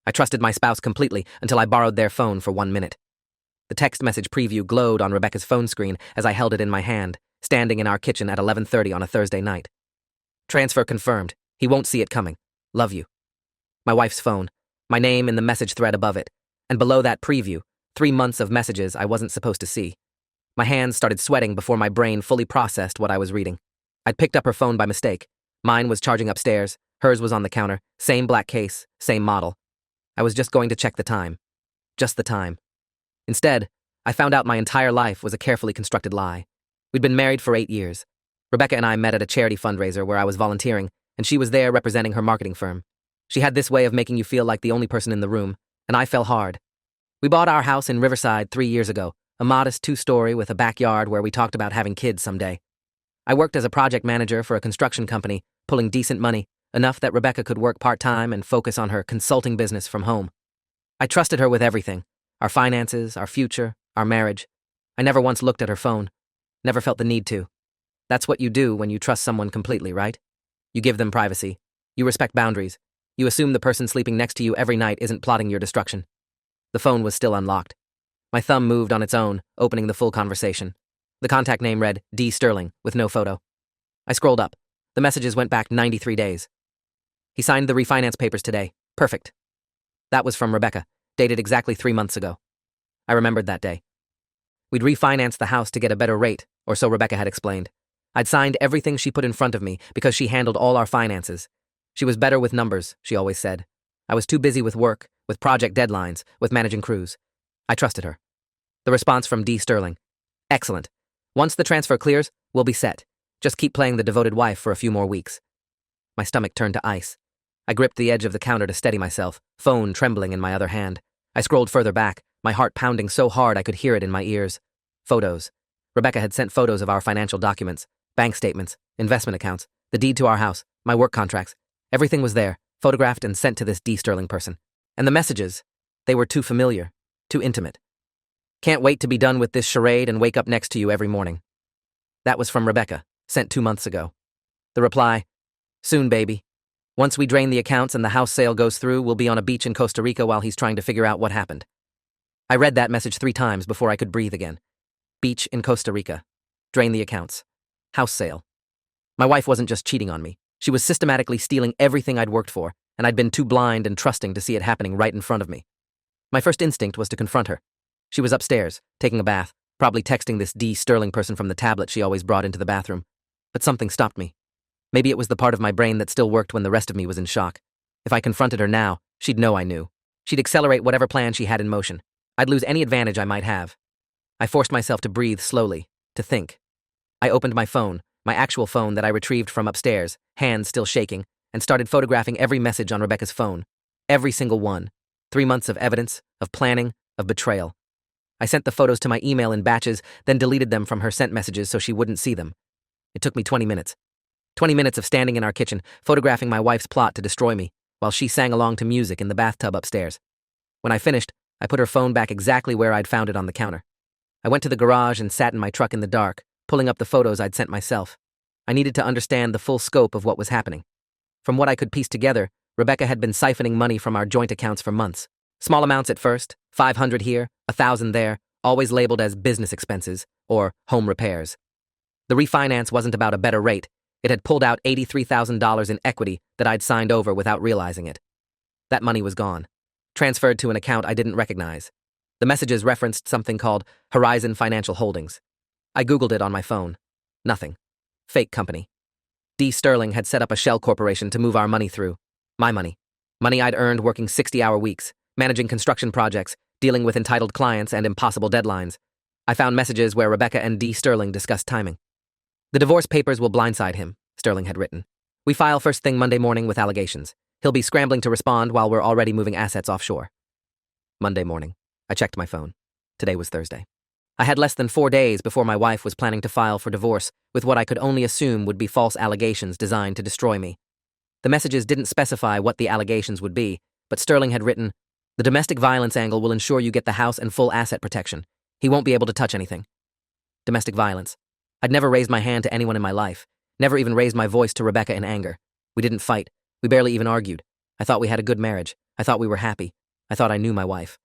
I trusted my spouse completely until I borrowed their phone for 1 minute. The text message preview glowed on Rebecca's phone screen as I held it in my hand, standing in our kitchen at 11:30 on a Thursday night. Transfer confirmed. He won't see it coming. Love you. My wife's phone, my name in the message thread above it, and below that preview, 3 months of messages I wasn't supposed to see. My hands started sweating before my brain fully processed what I was reading. I'd picked up her phone by mistake. Mine was charging upstairs, hers was on the counter, same black case, same model. I was just going to check the time. Just the time. Instead, I found out my entire life was a carefully constructed lie. We'd been married for 8 years. Rebecca and I met at a charity fundraiser where I was volunteering, and she was there representing her marketing firm. She had this way of making you feel like the only person in the room, and I fell hard. We bought our house in Riverside 3 years ago, a modest 2-story with a backyard where we talked about having kids someday. I worked as a project manager for a construction company, pulling decent money, enough that Rebecca could work part-time and focus on her consulting business from home. I trusted her with everything, our finances, our future, our marriage. I never once looked at her phone, never felt the need to. That's what you do when you trust someone completely, right? You give them privacy. You respect boundaries. You assume the person sleeping next to you every night isn't plotting your destruction. The phone was still unlocked. My thumb moved on its own, opening the full conversation. The contact name read D. Sterling, with no photo. I scrolled up. The messages went back 93 days. He signed the refinance papers today. Perfect. That was from Rebecca, dated exactly 3 months ago. I remembered that day. We'd refinanced the house to get a better rate, or so Rebecca had explained. I'd signed everything she put in front of me because she handled all our finances. She was better with numbers, she always said. I was too busy with work, with project deadlines, with managing crews. I trusted her. The response from D. Sterling. Excellent. Once the transfer clears, we'll be set. Just keep playing the devoted wife for a few more weeks. My stomach turned to ice. I gripped the edge of the counter to steady myself, phone trembling in my other hand. I scrolled further back, my heart pounding so hard I could hear it in my ears. Photos. Rebecca had sent photos of our financial documents, bank statements, investment accounts, the deed to our house, my work contracts. Everything was there, photographed and sent to this D. Sterling person. And the messages, they were too familiar, too intimate. Can't wait to be done with this charade and wake up next to you every morning. That was from Rebecca, sent 2 months ago. The reply, soon, baby. Once we drain the accounts and the house sale goes through, we'll be on a beach in Costa Rica while he's trying to figure out what happened. I read that message 3 times before I could breathe again. Beach in Costa Rica. Drain the accounts. House sale. My wife wasn't just cheating on me. She was systematically stealing everything I'd worked for, and I'd been too blind and trusting to see it happening right in front of me. My first instinct was to confront her. She was upstairs, taking a bath, probably texting this D. Sterling person from the tablet she always brought into the bathroom. But something stopped me. Maybe it was the part of my brain that still worked when the rest of me was in shock. If I confronted her now, she'd know I knew. She'd accelerate whatever plan she had in motion. I'd lose any advantage I might have. I forced myself to breathe slowly, to think. I opened my phone, my actual phone that I retrieved from upstairs, hands still shaking, and started photographing every message on Rebecca's phone. Every single one. 3 months of evidence, of planning, of betrayal. I sent the photos to my email in batches, then deleted them from her sent messages so she wouldn't see them. It took me 20 minutes. 20 minutes of standing in our kitchen, photographing my wife's plot to destroy me, while she sang along to music in the bathtub upstairs. When I finished, I put her phone back exactly where I'd found it on the counter. I went to the garage and sat in my truck in the dark, pulling up the photos I'd sent myself. I needed to understand the full scope of what was happening. From what I could piece together, Rebecca had been siphoning money from our joint accounts for months. Small amounts at first, $500 here, $1,000 there, always labeled as business expenses or home repairs. The refinance wasn't about a better rate. It had pulled out $83,000 in equity that I'd signed over without realizing it. That money was gone, transferred to an account I didn't recognize. The messages referenced something called Horizon Financial Holdings. I Googled it on my phone. Nothing. Fake company. D. Sterling had set up a shell corporation to move our money through. My money. Money I'd earned working 60-hour weeks, managing construction projects, dealing with entitled clients and impossible deadlines. I found messages where Rebecca and D. Sterling discussed timing. The divorce papers will blindside him, Sterling had written. We file first thing Monday morning with allegations. He'll be scrambling to respond while we're already moving assets offshore. Monday morning. I checked my phone. Today was Thursday. I had less than 4 days before my wife was planning to file for divorce with what I could only assume would be false allegations designed to destroy me. The messages didn't specify what the allegations would be, but Sterling had written, "The domestic violence angle will ensure you get the house and full asset protection. He won't be able to touch anything." Domestic violence. I'd never raised my hand to anyone in my life, never even raised my voice to Rebecca in anger. We didn't fight. We barely even argued. I thought we had a good marriage. I thought we were happy. I thought I knew my wife.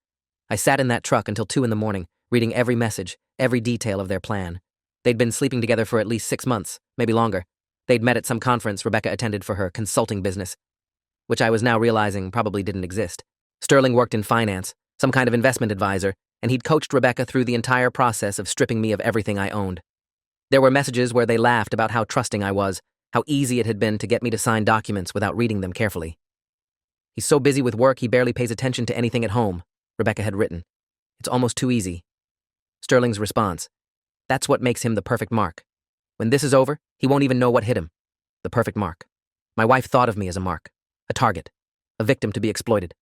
I sat in that truck until 2 in the morning, reading every message, every detail of their plan. They'd been sleeping together for at least 6 months, maybe longer. They'd met at some conference Rebecca attended for her consulting business, which I was now realizing probably didn't exist. Sterling worked in finance, some kind of investment advisor, and he'd coached Rebecca through the entire process of stripping me of everything I owned. There were messages where they laughed about how trusting I was, how easy it had been to get me to sign documents without reading them carefully. He's so busy with work he barely pays attention to anything at home, Rebecca had written. It's almost too easy. Sterling's response. That's what makes him the perfect mark. When this is over, he won't even know what hit him. The perfect mark. My wife thought of me as a mark, a target, a victim to be exploited.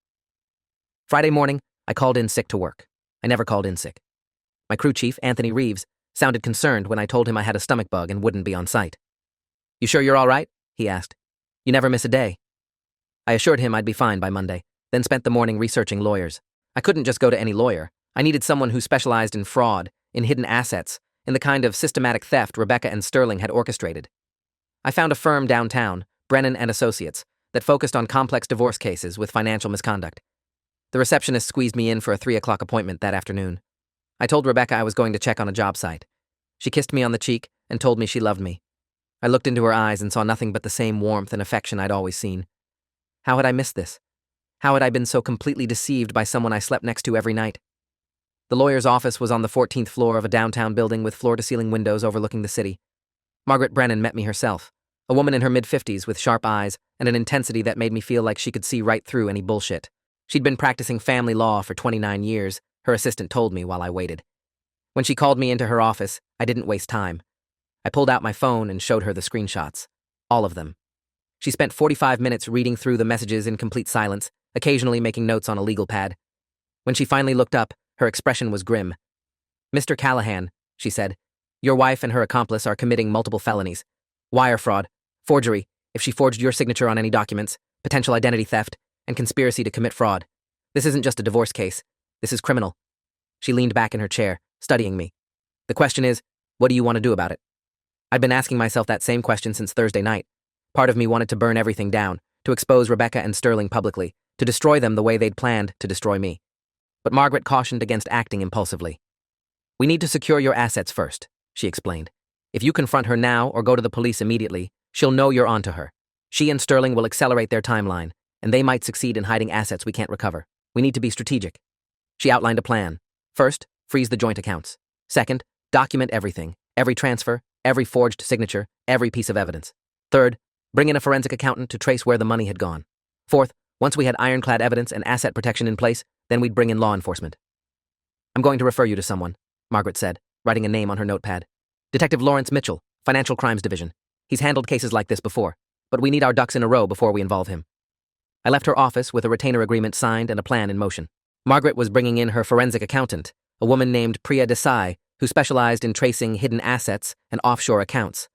Friday morning, I called in sick to work. I never called in sick. My crew chief, Anthony Reeves, sounded concerned when I told him I had a stomach bug and wouldn't be on site. You sure you're all right? He asked. You never miss a day. I assured him I'd be fine by Monday, then spent the morning researching lawyers. I couldn't just go to any lawyer. I needed someone who specialized in fraud, in hidden assets, in the kind of systematic theft Rebecca and Sterling had orchestrated. I found a firm downtown, Brennan and Associates, that focused on complex divorce cases with financial misconduct. The receptionist squeezed me in for a 3 o'clock appointment that afternoon. I told Rebecca I was going to check on a job site. She kissed me on the cheek and told me she loved me. I looked into her eyes and saw nothing but the same warmth and affection I'd always seen. How had I missed this? How had I been so completely deceived by someone I slept next to every night? The lawyer's office was on the 14th floor of a downtown building with floor-to-ceiling windows overlooking the city. Margaret Brennan met me herself, a woman in her mid-50s with sharp eyes and an intensity that made me feel like she could see right through any bullshit. She'd been practicing family law for 29 years, her assistant told me while I waited. When she called me into her office, I didn't waste time. I pulled out my phone and showed her the screenshots. All of them. She spent 45 minutes reading through the messages in complete silence, occasionally making notes on a legal pad. When she finally looked up, her expression was grim. Mr. Callahan, she said, your wife and her accomplice are committing multiple felonies. Wire fraud, forgery, if she forged your signature on any documents, potential identity theft, and conspiracy to commit fraud. This isn't just a divorce case. This is criminal. She leaned back in her chair, studying me. The question is, what do you want to do about it? I'd been asking myself that same question since Thursday night. Part of me wanted to burn everything down, to expose Rebecca and Sterling publicly, to destroy them the way they'd planned to destroy me. But Margaret cautioned against acting impulsively. We need to secure your assets first, she explained. If you confront her now or go to the police immediately, she'll know you're onto her. She and Sterling will accelerate their timeline, and they might succeed in hiding assets we can't recover. We need to be strategic. She outlined a plan. First, freeze the joint accounts. Second, document everything, every transfer, every forged signature, every piece of evidence. Third, bring in a forensic accountant to trace where the money had gone. Fourth, once we had ironclad evidence and asset protection in place, then we'd bring in law enforcement. I'm going to refer you to someone, Margaret said, writing a name on her notepad. Detective Lawrence Mitchell, Financial Crimes Division. He's handled cases like this before, but we need our ducks in a row before we involve him. I left her office with a retainer agreement signed and a plan in motion. Margaret was bringing in her forensic accountant, a woman named Priya Desai, who specialized in tracing hidden assets and offshore accounts.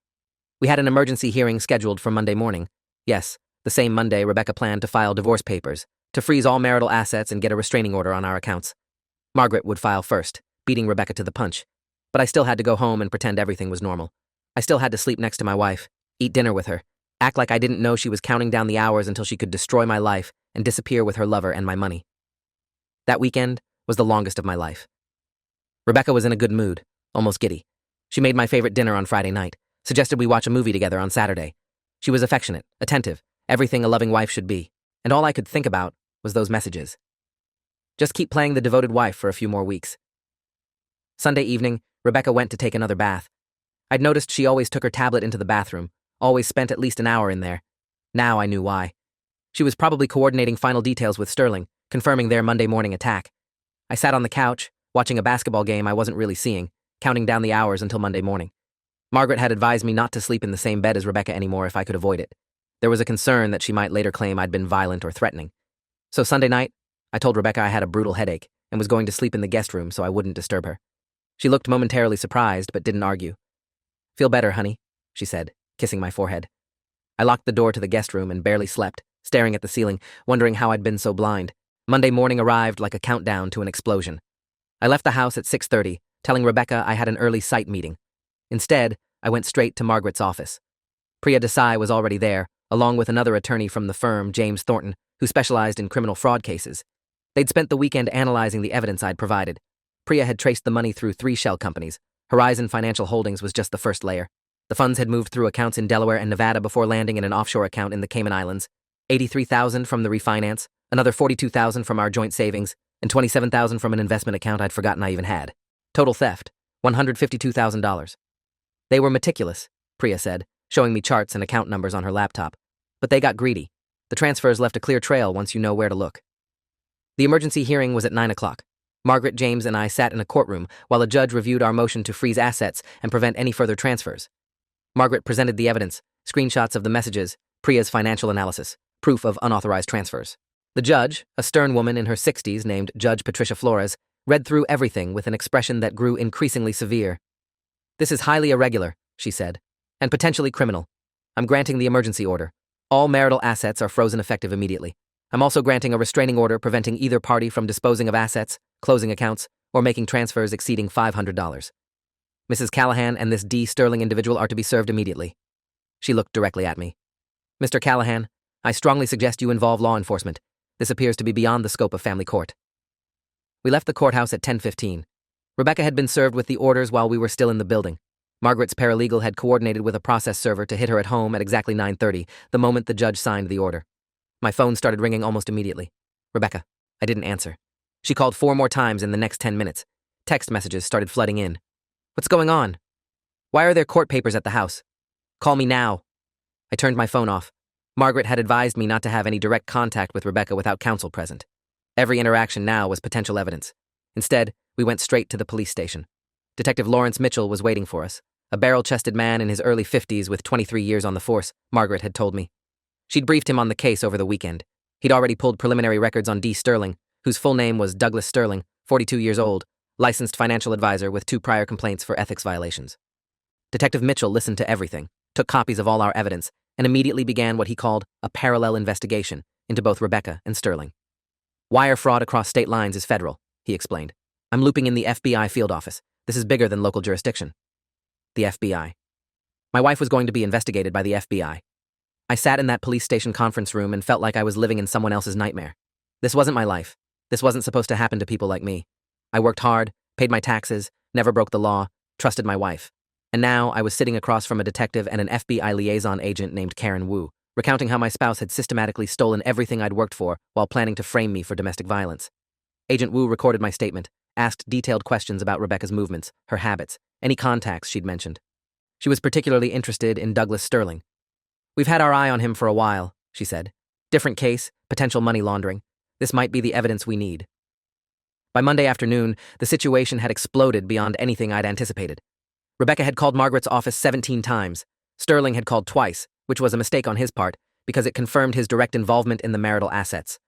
We had an emergency hearing scheduled for Monday morning. Yes, the same Monday Rebecca planned to file divorce papers, to freeze all marital assets and get a restraining order on our accounts. Margaret would file first, beating Rebecca to the punch. But I still had to go home and pretend everything was normal. I still had to sleep next to my wife, eat dinner with her, act like I didn't know she was counting down the hours until she could destroy my life and disappear with her lover and my money. That weekend was the longest of my life. Rebecca was in a good mood, almost giddy. She made my favorite dinner on Friday night, suggested we watch a movie together on Saturday. She was affectionate, attentive, everything a loving wife should be, and all I could think about was those messages. Just keep playing the devoted wife for a few more weeks. Sunday evening, Rebecca went to take another bath. I'd noticed she always took her tablet into the bathroom, always spent at least an hour in there. Now I knew why. She was probably coordinating final details with Sterling, confirming their Monday morning attack. I sat on the couch, watching a basketball game I wasn't really seeing, counting down the hours until Monday morning. Margaret had advised me not to sleep in the same bed as Rebecca anymore if I could avoid it. There was a concern that she might later claim I'd been violent or threatening. So Sunday night, I told Rebecca I had a brutal headache and was going to sleep in the guest room so I wouldn't disturb her. She looked momentarily surprised but didn't argue. Feel better, honey, she said, kissing my forehead. I locked the door to the guest room and barely slept, staring at the ceiling, wondering how I'd been so blind. Monday morning arrived like a countdown to an explosion. I left the house at 6:30, telling Rebecca I had an early site meeting. Instead, I went straight to Margaret's office. Priya Desai was already there, along with another attorney from the firm, James Thornton, who specialized in criminal fraud cases. They'd spent the weekend analyzing the evidence I'd provided. Priya had traced the money through 3 shell companies. Horizon Financial Holdings was just the first layer. The funds had moved through accounts in Delaware and Nevada before landing in an offshore account in the Cayman Islands. $83,000 from the refinance, another $42,000 from our joint savings, and $27,000 from an investment account I'd forgotten I even had. Total theft, $152,000. They were meticulous, Priya said, showing me charts and account numbers on her laptop. But they got greedy. The transfers left a clear trail once you know where to look. The emergency hearing was at 9 o'clock. Margaret, James, and I sat in a courtroom while a judge reviewed our motion to freeze assets and prevent any further transfers. Margaret presented the evidence, screenshots of the messages, Priya's financial analysis, proof of unauthorized transfers. The judge, a stern woman in her 60s named Judge Patricia Flores, read through everything with an expression that grew increasingly severe. "This is highly irregular," she said, "and potentially criminal. I'm granting the emergency order. All marital assets are frozen effective immediately. I'm also granting a restraining order preventing either party from disposing of assets, closing accounts, or making transfers exceeding $500. Mrs. Callahan and this D. Sterling individual are to be served immediately." She looked directly at me. "Mr. Callahan, I strongly suggest you involve law enforcement. This appears to be beyond the scope of family court." We left the courthouse at 10:15. Rebecca had been served with the orders while we were still in the building. Margaret's paralegal had coordinated with a process server to hit her at home at exactly 9:30, the moment the judge signed the order. My phone started ringing almost immediately. Rebecca. I didn't answer. She called 4 more times in the next 10 minutes. Text messages started flooding in. "What's going on? Why are there court papers at the house? Call me now." I turned my phone off. Margaret had advised me not to have any direct contact with Rebecca without counsel present. Every interaction now was potential evidence. Instead, we went straight to the police station. Detective Lawrence Mitchell was waiting for us, a barrel-chested man in his early 50s with 23 years on the force, Margaret had told me. She'd briefed him on the case over the weekend. He'd already pulled preliminary records on D. Sterling, whose full name was Douglas Sterling, 42 years old, licensed financial advisor with 2 prior complaints for ethics violations. Detective Mitchell listened to everything, took copies of all our evidence, and immediately began what he called a parallel investigation into both Rebecca and Sterling. "Wire fraud across state lines is federal," he explained. "I'm looping in the FBI field office. This is bigger than local jurisdiction." The FBI. My wife was going to be investigated by the FBI. I sat in that police station conference room and felt like I was living in someone else's nightmare. This wasn't my life. This wasn't supposed to happen to people like me. I worked hard, paid my taxes, never broke the law, trusted my wife. And now I was sitting across from a detective and an FBI liaison agent named Karen Wu, recounting how my spouse had systematically stolen everything I'd worked for while planning to frame me for domestic violence. Agent Wu recorded my statement, asked detailed questions about Rebecca's movements, her habits, any contacts she'd mentioned. She was particularly interested in Douglas Sterling. "We've had our eye on him for a while," she said. "Different case, potential money laundering. This might be the evidence we need." By Monday afternoon, the situation had exploded beyond anything I'd anticipated. Rebecca had called Margaret's office 17 times. Sterling had called twice, which was a mistake on his part, because it confirmed his direct involvement in the marital assets.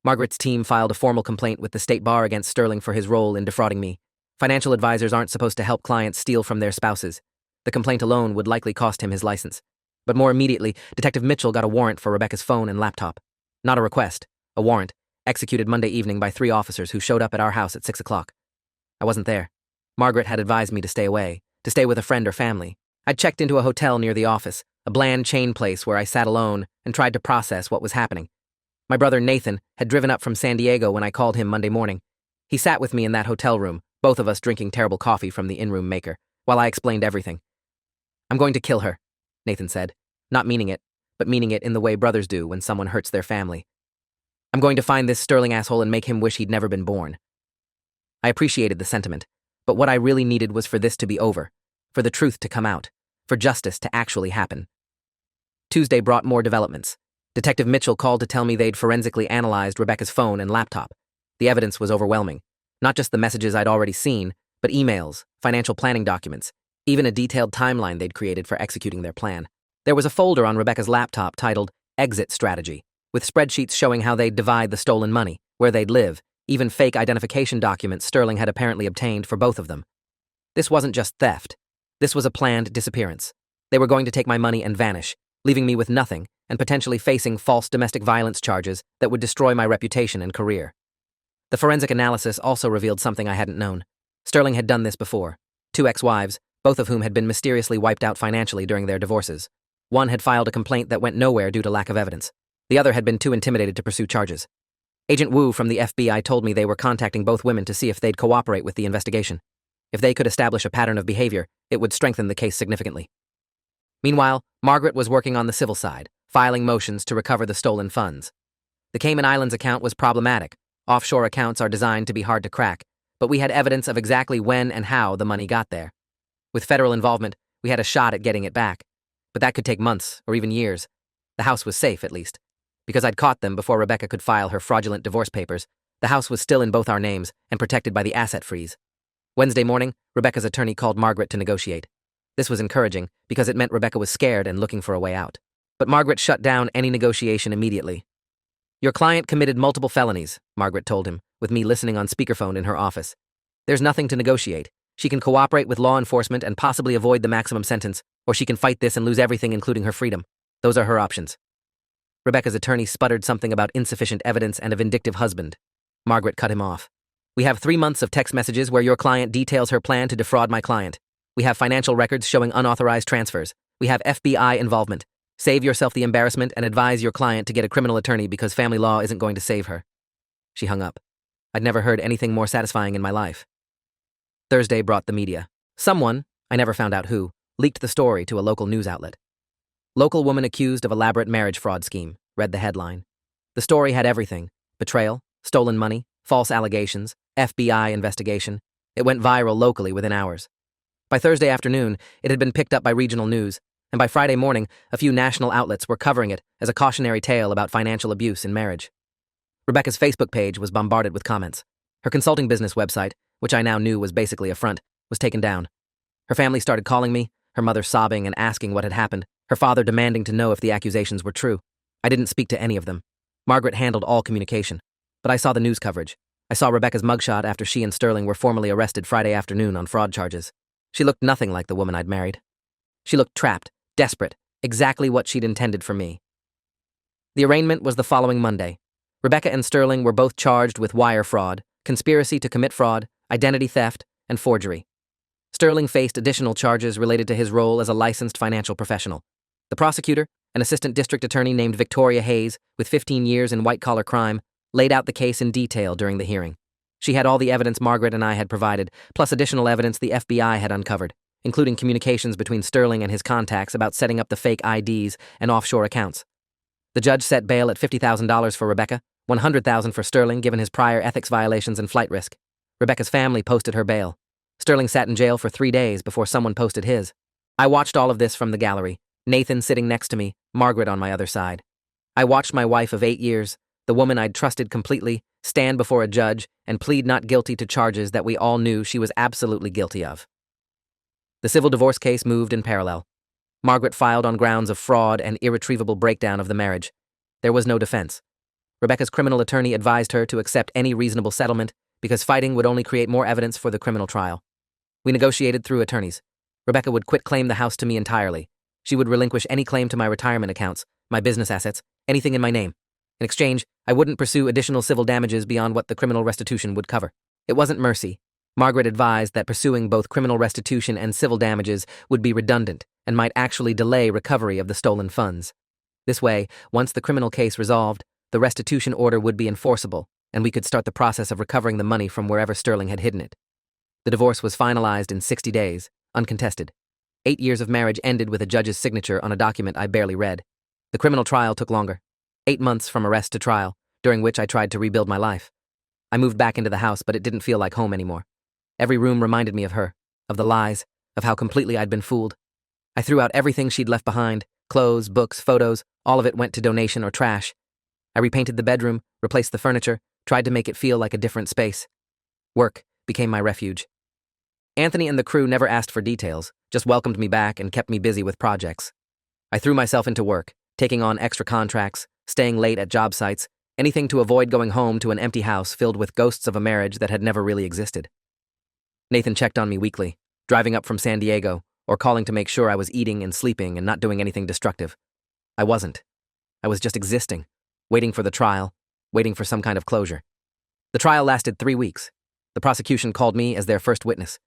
Margaret's team filed a formal complaint with the state bar against Sterling for his role in defrauding me. Financial advisors aren't supposed to help clients steal from their spouses. The complaint alone would likely cost him his license. But more immediately, Detective Mitchell got a warrant for Rebecca's phone and laptop. Not a request, a warrant, executed Monday evening by 3 officers who showed up at our house at 6 o'clock. I wasn't there. Margaret had advised me to stay away, to stay with a friend or family. I'd checked into a hotel near the office, a bland chain place where I sat alone and tried to process what was happening. My brother Nathan had driven up from San Diego when I called him Monday morning. He sat with me in that hotel room, both of us drinking terrible coffee from the in-room maker, while I explained everything. "I'm going to kill her," Nathan said, not meaning it, but meaning it in the way brothers do when someone hurts their family. "I'm going to find this Sterling asshole and make him wish he'd never been born." I appreciated the sentiment, but what I really needed was for this to be over, for the truth to come out, for justice to actually happen. Tuesday brought more developments. Detective Mitchell called to tell me they'd forensically analyzed Rebecca's phone and laptop. The evidence was overwhelming. Not just the messages I'd already seen, but emails, financial planning documents, even a detailed timeline they'd created for executing their plan. There was a folder on Rebecca's laptop titled Exit Strategy, with spreadsheets showing how they'd divide the stolen money, where they'd live, even fake identification documents Sterling had apparently obtained for both of them. This wasn't just theft. This was a planned disappearance. They were going to take my money and vanish, leaving me with nothing and potentially facing false domestic violence charges that would destroy my reputation and career. The forensic analysis also revealed something I hadn't known. Sterling had done this before. 2 ex-wives, both of whom had been mysteriously wiped out financially during their divorces. One had filed a complaint that went nowhere due to lack of evidence. The other had been too intimidated to pursue charges. Agent Wu from the FBI told me they were contacting both women to see if they'd cooperate with the investigation. If they could establish a pattern of behavior, it would strengthen the case significantly. Meanwhile, Margaret was working on the civil side, filing motions to recover the stolen funds. The Cayman Islands account was problematic. Offshore accounts are designed to be hard to crack, but we had evidence of exactly when and how the money got there. With federal involvement, we had a shot at getting it back, but that could take months or even years. The house was safe, at least. Because I'd caught them before Rebecca could file her fraudulent divorce papers, the house was still in both our names and protected by the asset freeze. Wednesday morning, Rebecca's attorney called Margaret to negotiate. This was encouraging because it meant Rebecca was scared and looking for a way out. But Margaret shut down any negotiation immediately. "Your client committed multiple felonies," Margaret told him, with me listening on speakerphone in her office. "There's nothing to negotiate. She can cooperate with law enforcement and possibly avoid the maximum sentence, or she can fight this and lose everything including her freedom. Those are her options." Rebecca's attorney sputtered something about insufficient evidence and a vindictive husband. Margaret cut him off. "We have 3 months of text messages where your client details her plan to defraud my client. We have financial records showing unauthorized transfers. We have FBI involvement. Save yourself the embarrassment and advise your client to get a criminal attorney because family law isn't going to save her." She hung up. I'd never heard anything more satisfying in my life. Thursday brought the media. Someone, I never found out who, leaked the story to a local news outlet. "Local woman accused of elaborate marriage fraud scheme," read the headline. The story had everything: betrayal, stolen money, false allegations, FBI investigation. It went viral locally within hours. By Thursday afternoon, it had been picked up by regional news, and by Friday morning, a few national outlets were covering it as a cautionary tale about financial abuse in marriage. Rebecca's Facebook page was bombarded with comments. Her consulting business website, which I now knew was basically a front, was taken down. Her family started calling me, her mother sobbing and asking what had happened, her father demanding to know if the accusations were true. I didn't speak to any of them. Margaret handled all communication. But I saw the news coverage. I saw Rebecca's mugshot after she and Sterling were formally arrested Friday afternoon on fraud charges. She looked nothing like the woman I'd married. She looked trapped, desperate, exactly what she'd intended for me. The arraignment was the following Monday. Rebecca and Sterling were both charged with wire fraud, conspiracy to commit fraud, identity theft, and forgery. Sterling faced additional charges related to his role as a licensed financial professional. The prosecutor, an assistant district attorney named Victoria Hayes, with 15 years in white-collar crime, laid out the case in detail during the hearing. She had all the evidence Margaret and I had provided, plus additional evidence the FBI had uncovered, including communications between Sterling and his contacts about setting up the fake IDs and offshore accounts. The judge set bail at $50,000 for Rebecca, $100,000 for Sterling given his prior ethics violations and flight risk. Rebecca's family posted her bail. Sterling sat in jail for 3 days before someone posted his. I watched all of this from the gallery, Nathan sitting next to me, Margaret on my other side. I watched my wife of 8 years, the woman I'd trusted completely, stand before a judge and plead not guilty to charges that we all knew she was absolutely guilty of. The civil divorce case moved in parallel. Margaret filed on grounds of fraud and irretrievable breakdown of the marriage. There was no defense. Rebecca's criminal attorney advised her to accept any reasonable settlement because fighting would only create more evidence for the criminal trial. We negotiated through attorneys. Rebecca would quit-claim the house to me entirely. She would relinquish any claim to my retirement accounts, my business assets, anything in my name. In exchange, I wouldn't pursue additional civil damages beyond what the criminal restitution would cover. It wasn't mercy. Margaret advised that pursuing both criminal restitution and civil damages would be redundant and might actually delay recovery of the stolen funds. This way, once the criminal case resolved, the restitution order would be enforceable, and we could start the process of recovering the money from wherever Sterling had hidden it. The divorce was finalized in 60 days, uncontested. 8 years of marriage ended with a judge's signature on a document I barely read. The criminal trial took longer. 8 months from arrest to trial, during which I tried to rebuild my life. I moved back into the house, but it didn't feel like home anymore. Every room reminded me of her, of the lies, of how completely I'd been fooled. I threw out everything she'd left behind, clothes, books, photos, all of it went to donation or trash. I repainted the bedroom, replaced the furniture, tried to make it feel like a different space. Work became my refuge. Anthony and the crew never asked for details, just welcomed me back and kept me busy with projects. I threw myself into work, taking on extra contracts, staying late at job sites, anything to avoid going home to an empty house filled with ghosts of a marriage that had never really existed. Nathan checked on me weekly, driving up from San Diego, or calling to make sure I was eating and sleeping and not doing anything destructive. I wasn't. I was just existing, waiting for the trial, waiting for some kind of closure. The trial lasted 3 weeks. The prosecution called me as their first witness.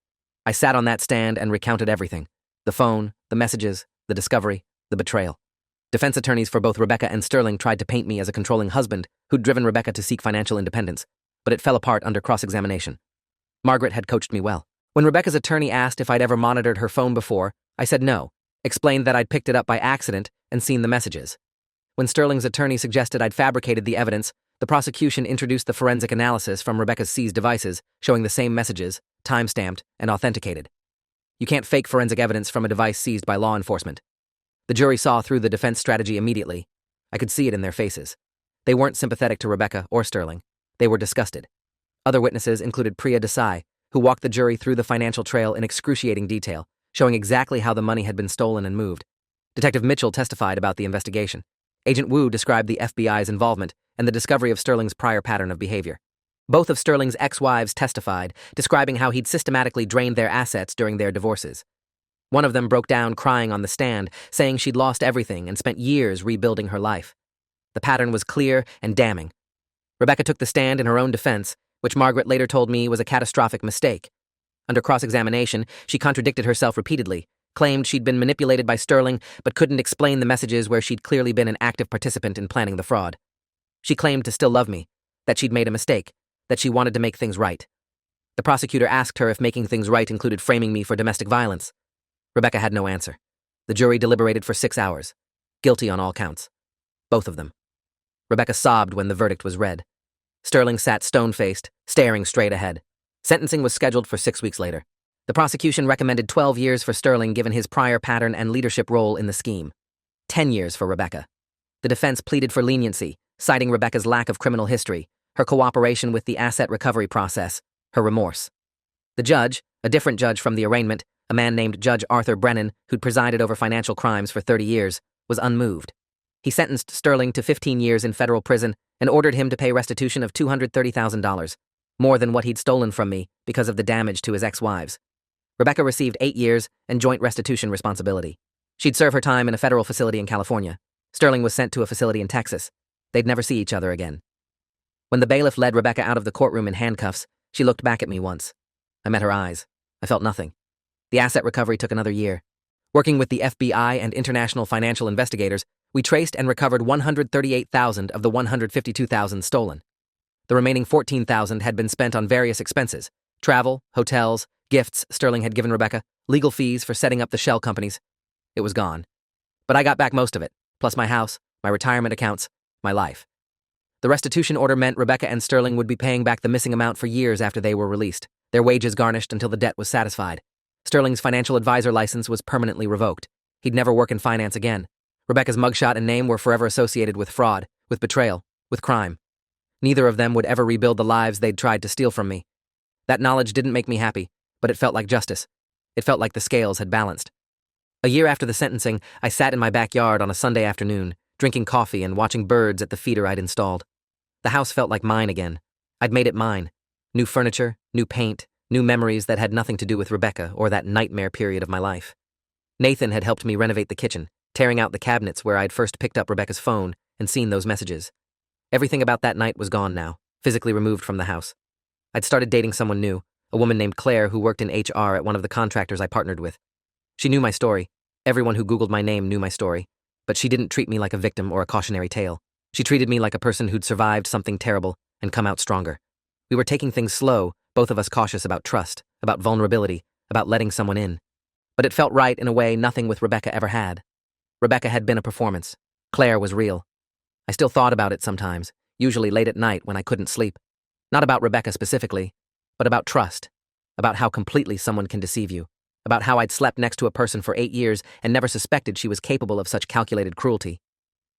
I sat on that stand and recounted everything: the phone, the messages, the discovery, the betrayal. Defense attorneys for both Rebecca and Sterling tried to paint me as a controlling husband who'd driven Rebecca to seek financial independence, but it fell apart under cross-examination. Margaret had coached me well. When Rebecca's attorney asked if I'd ever monitored her phone before, I said no, explained that I'd picked it up by accident and seen the messages. When Sterling's attorney suggested I'd fabricated the evidence, the prosecution introduced the forensic analysis from Rebecca's seized devices, showing the same messages, time-stamped, and authenticated. You can't fake forensic evidence from a device seized by law enforcement. The jury saw through the defense strategy immediately. I could see it in their faces. They weren't sympathetic to Rebecca or Sterling. They were disgusted. Other witnesses included Priya Desai, who walked the jury through the financial trail in excruciating detail, showing exactly how the money had been stolen and moved. Detective Mitchell testified about the investigation. Agent Wu described the FBI's involvement and the discovery of Sterling's prior pattern of behavior. Both of Sterling's ex-wives testified, describing how he'd systematically drained their assets during their divorces. One of them broke down crying on the stand, saying she'd lost everything and spent years rebuilding her life. The pattern was clear and damning. Rebecca took the stand in her own defense, which Margaret later told me was a catastrophic mistake. Under cross-examination, she contradicted herself repeatedly, claimed she'd been manipulated by Sterling, but couldn't explain the messages where she'd clearly been an active participant in planning the fraud. She claimed to still love me, that she'd made a mistake, that she wanted to make things right. The prosecutor asked her if making things right included framing me for domestic violence. Rebecca had no answer. The jury deliberated for 6 hours. Guilty on all counts. Both of them. Rebecca sobbed when the verdict was read. Sterling sat stone-faced, staring straight ahead. Sentencing was scheduled for 6 weeks later. The prosecution recommended 12 years for Sterling given his prior pattern and leadership role in the scheme. 10 years for Rebecca. The defense pleaded for leniency, citing Rebecca's lack of criminal history, her cooperation with the asset recovery process, her remorse. The judge, a different judge from the arraignment, a man named Judge Arthur Brennan, who'd presided over financial crimes for 30 years, was unmoved. He sentenced Sterling to 15 years in federal prison and ordered him to pay restitution of $230,000, more than what he'd stolen from me because of the damage to his ex-wives. Rebecca received 8 years and joint restitution responsibility. She'd serve her time in a federal facility in California. Sterling was sent to a facility in Texas. They'd never see each other again. When the bailiff led Rebecca out of the courtroom in handcuffs, she looked back at me once. I met her eyes. I felt nothing. The asset recovery took another year. Working with the FBI and international financial investigators, we traced and recovered $138,000 of the $152,000 stolen. The remaining $14,000 had been spent on various expenses: travel, hotels, gifts Sterling had given Rebecca, legal fees for setting up the shell companies. It was gone. But I got back most of it, plus my house, my retirement accounts, my life. The restitution order meant Rebecca and Sterling would be paying back the missing amount for years after they were released, their wages garnished until the debt was satisfied. Sterling's financial advisor license was permanently revoked. He'd never work in finance again. Rebecca's mugshot and name were forever associated with fraud, with betrayal, with crime. Neither of them would ever rebuild the lives they'd tried to steal from me. That knowledge didn't make me happy, but it felt like justice. It felt like the scales had balanced. A year after the sentencing, I sat in my backyard on a Sunday afternoon, drinking coffee and watching birds at the feeder I'd installed. The house felt like mine again. I'd made it mine. New furniture, new paint, new memories that had nothing to do with Rebecca or that nightmare period of my life. Nathan had helped me renovate the kitchen, tearing out the cabinets where I'd first picked up Rebecca's phone and seen those messages. Everything about that night was gone now, physically removed from the house. I'd started dating someone new, a woman named Claire who worked in HR at one of the contractors I partnered with. She knew my story. Everyone who Googled my name knew my story. But she didn't treat me like a victim or a cautionary tale. She treated me like a person who'd survived something terrible and come out stronger. We were taking things slow, both of us cautious about trust, about vulnerability, about letting someone in. But it felt right in a way nothing with Rebecca ever had. Rebecca had been a performance. Claire was real. I still thought about it sometimes, usually late at night when I couldn't sleep. Not about Rebecca specifically, but about trust, about how completely someone can deceive you, about how I'd slept next to a person for 8 years and never suspected she was capable of such calculated cruelty.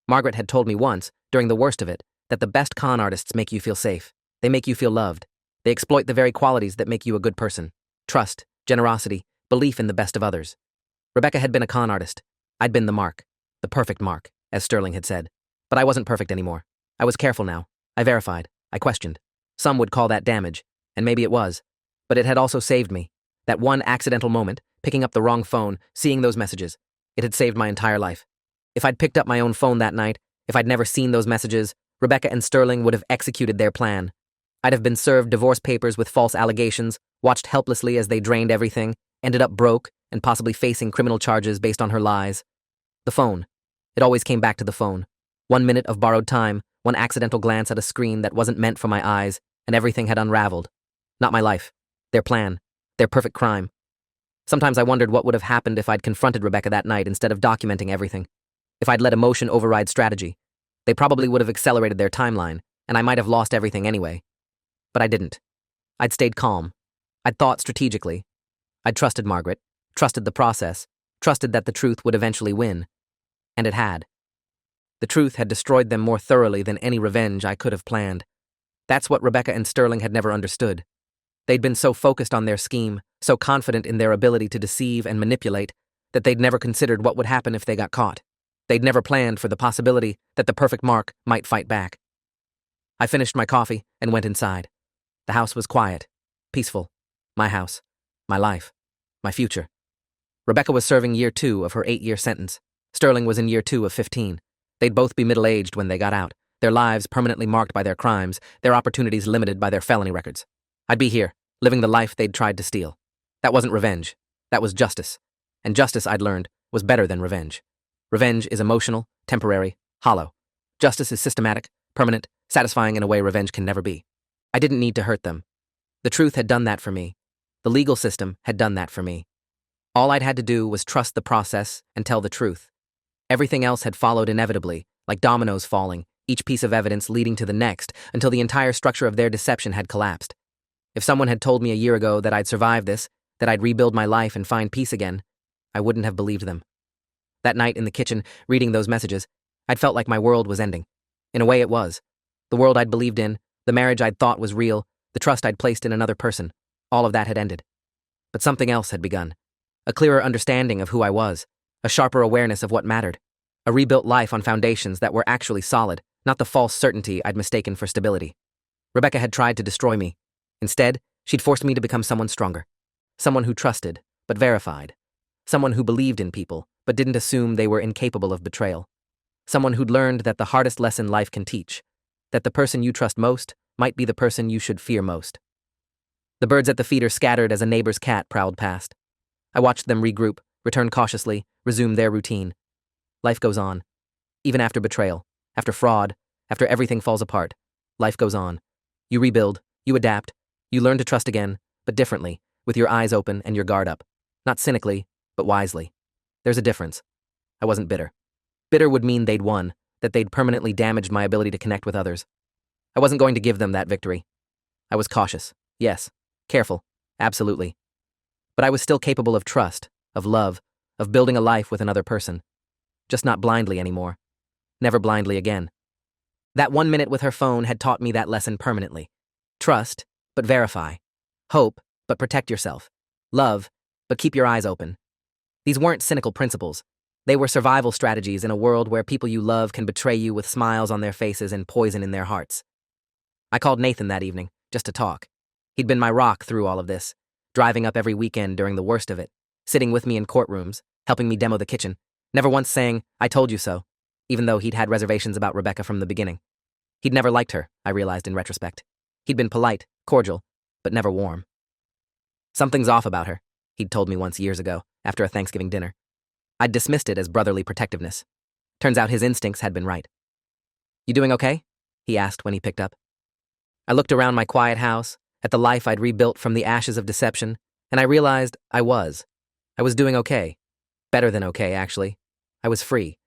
Margaret had told me once, during the worst of it, that the best con artists make you feel safe. They make you feel loved. They exploit the very qualities that make you a good person: trust, generosity, belief in the best of others. Rebecca had been a con artist. I'd been the mark, the perfect mark, as Sterling had said. But I wasn't perfect anymore. I was careful now. I verified. I questioned. Some would call that damage, and maybe it was. But it had also saved me. That one accidental moment, picking up the wrong phone, seeing those messages, it had saved my entire life. If I'd picked up my own phone that night, if I'd never seen those messages, Rebecca and Sterling would have executed their plan. I'd have been served divorce papers with false allegations, watched helplessly as they drained everything, ended up broke, and possibly facing criminal charges based on her lies. The phone. It always came back to the phone. 1 minute of borrowed time, one accidental glance at a screen that wasn't meant for my eyes, and everything had unraveled. Not my life. Their plan. Their perfect crime. Sometimes I wondered what would have happened if I'd confronted Rebecca that night instead of documenting everything. If I'd let emotion override strategy. They probably would have accelerated their timeline, and I might have lost everything anyway. But I didn't. I'd stayed calm. I'd thought strategically. I'd trusted Margaret, trusted the process, trusted that the truth would eventually win. And it had. The truth had destroyed them more thoroughly than any revenge I could have planned. That's what Rebecca and Sterling had never understood. They'd been so focused on their scheme, so confident in their ability to deceive and manipulate, that they'd never considered what would happen if they got caught. They'd never planned for the possibility that the perfect Mark might fight back. I finished my coffee and went inside. The house was quiet, peaceful. My house, my life, my future. Rebecca was serving year 2 of her 8-year sentence. Sterling was in year 2 of 15. They'd both be middle-aged when they got out, their lives permanently marked by their crimes, their opportunities limited by their felony records. I'd be here, living the life they'd tried to steal. That wasn't revenge. That was justice. And justice, I'd learned, was better than revenge. Revenge is emotional, temporary, hollow. Justice is systematic, permanent, satisfying in a way revenge can never be. I didn't need to hurt them. The truth had done that for me. The legal system had done that for me. All I'd had to do was trust the process and tell the truth. Everything else had followed inevitably, like dominoes falling, each piece of evidence leading to the next, until the entire structure of their deception had collapsed. If someone had told me a year ago that I'd survive this, that I'd rebuild my life and find peace again, I wouldn't have believed them. That night in the kitchen, reading those messages, I'd felt like my world was ending. In a way it was. The world I'd believed in, the marriage I'd thought was real, the trust I'd placed in another person, all of that had ended. But something else had begun. A clearer understanding of who I was, a sharper awareness of what mattered, a rebuilt life on foundations that were actually solid, not the false certainty I'd mistaken for stability. Rebecca had tried to destroy me. Instead, she'd forced me to become someone stronger. Someone who trusted, but verified. Someone who believed in people, but didn't assume they were incapable of betrayal. Someone who'd learned that the hardest lesson life can teach, that the person you trust most might be the person you should fear most. The birds at the feeder scattered as a neighbor's cat prowled past. I watched them regroup, return cautiously, resume their routine. Life goes on. Even after betrayal, after fraud, after everything falls apart, life goes on. You rebuild, you adapt, you learn to trust again, but differently, with your eyes open and your guard up. Not cynically, but wisely. There's a difference. I wasn't bitter. Bitter would mean they'd won, that they'd permanently damaged my ability to connect with others. I wasn't going to give them that victory. I was cautious, yes, careful, absolutely. But I was still capable of trust, of love, of building a life with another person. Just not blindly anymore. Never blindly again. That 1 minute with her phone had taught me that lesson permanently. Trust, but verify. Hope, but protect yourself. Love, but keep your eyes open. These weren't cynical principles. They were survival strategies in a world where people you love can betray you with smiles on their faces and poison in their hearts. I called Nathan that evening, just to talk. He'd been my rock through all of this, driving up every weekend during the worst of it, sitting with me in courtrooms, helping me demo the kitchen, never once saying, "I told you so," even though he'd had reservations about Rebecca from the beginning. He'd never liked her, I realized in retrospect. He'd been polite, cordial, but never warm. Something's off about her, he'd told me once years ago, after a Thanksgiving dinner. I'd dismissed it as brotherly protectiveness. Turns out his instincts had been right. "You doing okay?" he asked when he picked up. I looked around my quiet house, at the life I'd rebuilt from the ashes of deception, and I realized I was. I was doing okay. Better than okay, actually. I was free.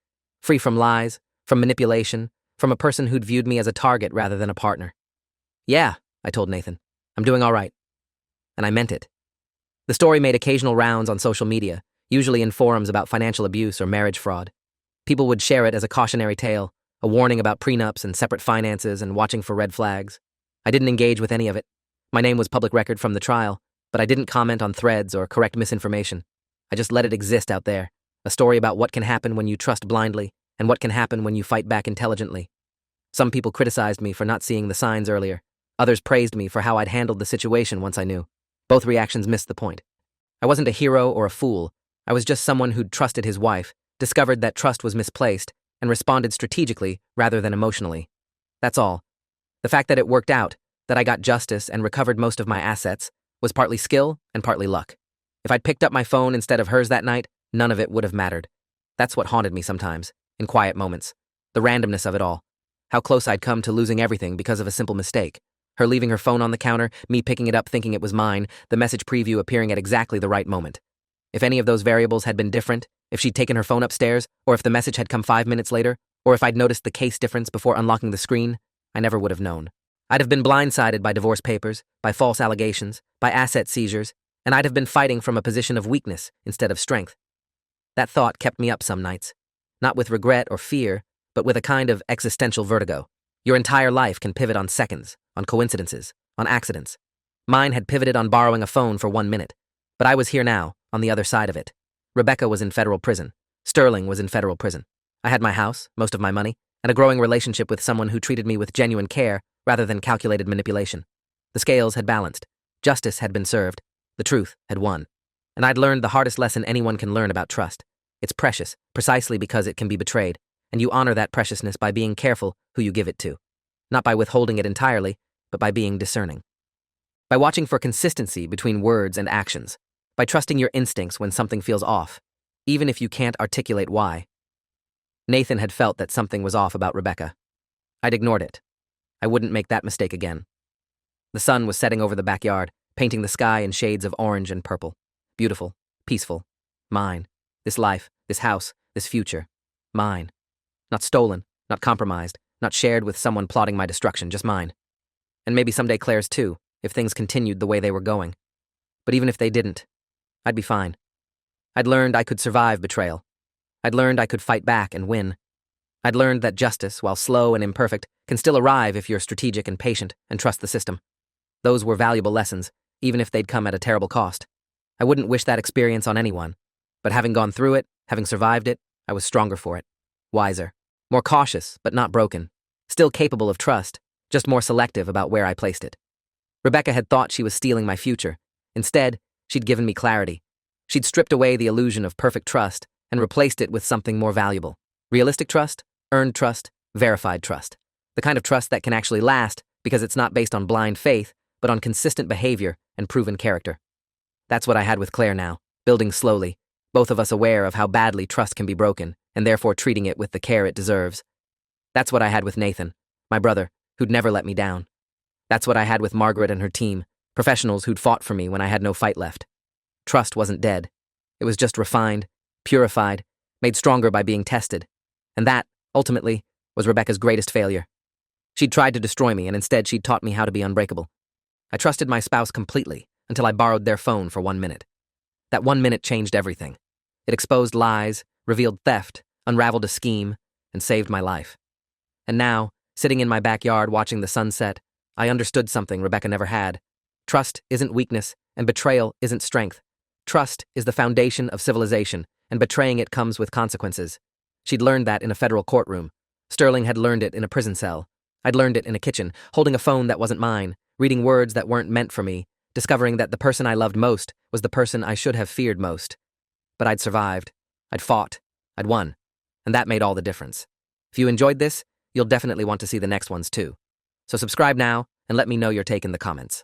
Free from lies, from manipulation, from a person who'd viewed me as a target rather than a partner. "Yeah," I told Nathan. "I'm doing all right." And I meant it. The story made occasional rounds on social media, usually in forums about financial abuse or marriage fraud. People would share it as a cautionary tale, a warning about prenups and separate finances and watching for red flags. I didn't engage with any of it. My name was public record from the trial, but I didn't comment on threads or correct misinformation. I just let it exist out there, a story about what can happen when you trust blindly and what can happen when you fight back intelligently. Some people criticized me for not seeing the signs earlier. Others praised me for how I'd handled the situation once I knew. Both reactions missed the point. I wasn't a hero or a fool. I was just someone who'd trusted his wife, discovered that trust was misplaced, and responded strategically rather than emotionally. That's all. The fact that it worked out, that I got justice and recovered most of my assets, was partly skill and partly luck. If I'd picked up my phone instead of hers that night, none of it would have mattered. That's what haunted me sometimes. in quiet moments. The randomness of it all. How close I'd come to losing everything because of a simple mistake. Her leaving her phone on the counter, me picking it up thinking it was mine, the message preview appearing at exactly the right moment. If any of those variables had been different, if she'd taken her phone upstairs, or if the message had come 5 minutes later, or if I'd noticed the case difference before unlocking the screen, I never would have known. I'd have been blindsided by divorce papers, by false allegations, by asset seizures, and I'd have been fighting from a position of weakness instead of strength. That thought kept me up some nights, not with regret or fear, but with a kind of existential vertigo. Your entire life can pivot on seconds, on coincidences, on accidents. Mine had pivoted on borrowing a phone for 1 minute, but I was here now, on the other side of it. Rebecca was in federal prison. Sterling was in federal prison. I had my house, most of my money, and a growing relationship with someone who treated me with genuine care rather than calculated manipulation. The scales had balanced. Justice had been served. The truth had won. And I'd learned the hardest lesson anyone can learn about trust. It's precious, precisely because it can be betrayed, and you honor that preciousness by being careful who you give it to. Not by withholding it entirely, but by being discerning. By watching for consistency between words and actions. By trusting your instincts when something feels off, even if you can't articulate why. Nathan had felt that something was off about Rebecca. I'd ignored it. I wouldn't make that mistake again. The sun was setting over the backyard, painting the sky in shades of orange and purple. Beautiful, peaceful, mine. This life, this house, this future, mine. Not stolen, not compromised, not shared with someone plotting my destruction, just mine. And maybe someday Claire's too, if things continued the way they were going. But even if they didn't, I'd be fine. I'd learned I could survive betrayal. I'd learned I could fight back and win. I'd learned that justice, while slow and imperfect, can still arrive if you're strategic and patient and trust the system. Those were valuable lessons, even if they'd come at a terrible cost. I wouldn't wish that experience on anyone, but having gone through it, having survived it, I was stronger for it. Wiser. More cautious, but not broken. Still capable of trust, just more selective about where I placed it. Rebecca had thought she was stealing my future. Instead, she'd given me clarity. She'd stripped away the illusion of perfect trust and replaced it with something more valuable. Realistic trust, earned trust, verified trust. The kind of trust that can actually last because it's not based on blind faith, but on consistent behavior and proven character. That's what I had with Claire now, building slowly, both of us aware of how badly trust can be broken, and therefore treating it with the care it deserves. That's what I had with Nathan, my brother, who'd never let me down. That's what I had with Margaret and her team, professionals who'd fought for me when I had no fight left. Trust wasn't dead. It was just refined, purified, made stronger by being tested. And that, ultimately, was Rebecca's greatest failure. She'd tried to destroy me, and instead she'd taught me how to be unbreakable. I trusted my spouse completely until I borrowed their phone for 1 minute. That 1 minute changed everything. It exposed lies, revealed theft, unraveled a scheme, and saved my life. And now, sitting in my backyard watching the sunset, I understood something Rebecca never had. Trust isn't weakness, and betrayal isn't strength. Trust is the foundation of civilization, and betraying it comes with consequences. She'd learned that in a federal courtroom. Sterling had learned it in a prison cell. I'd learned it in a kitchen, holding a phone that wasn't mine, reading words that weren't meant for me, discovering that the person I loved most was the person I should have feared most. But I'd survived. I'd fought. I'd won. And that made all the difference. If you enjoyed this, you'll definitely want to see the next ones too. So subscribe now, and let me know your take in the comments.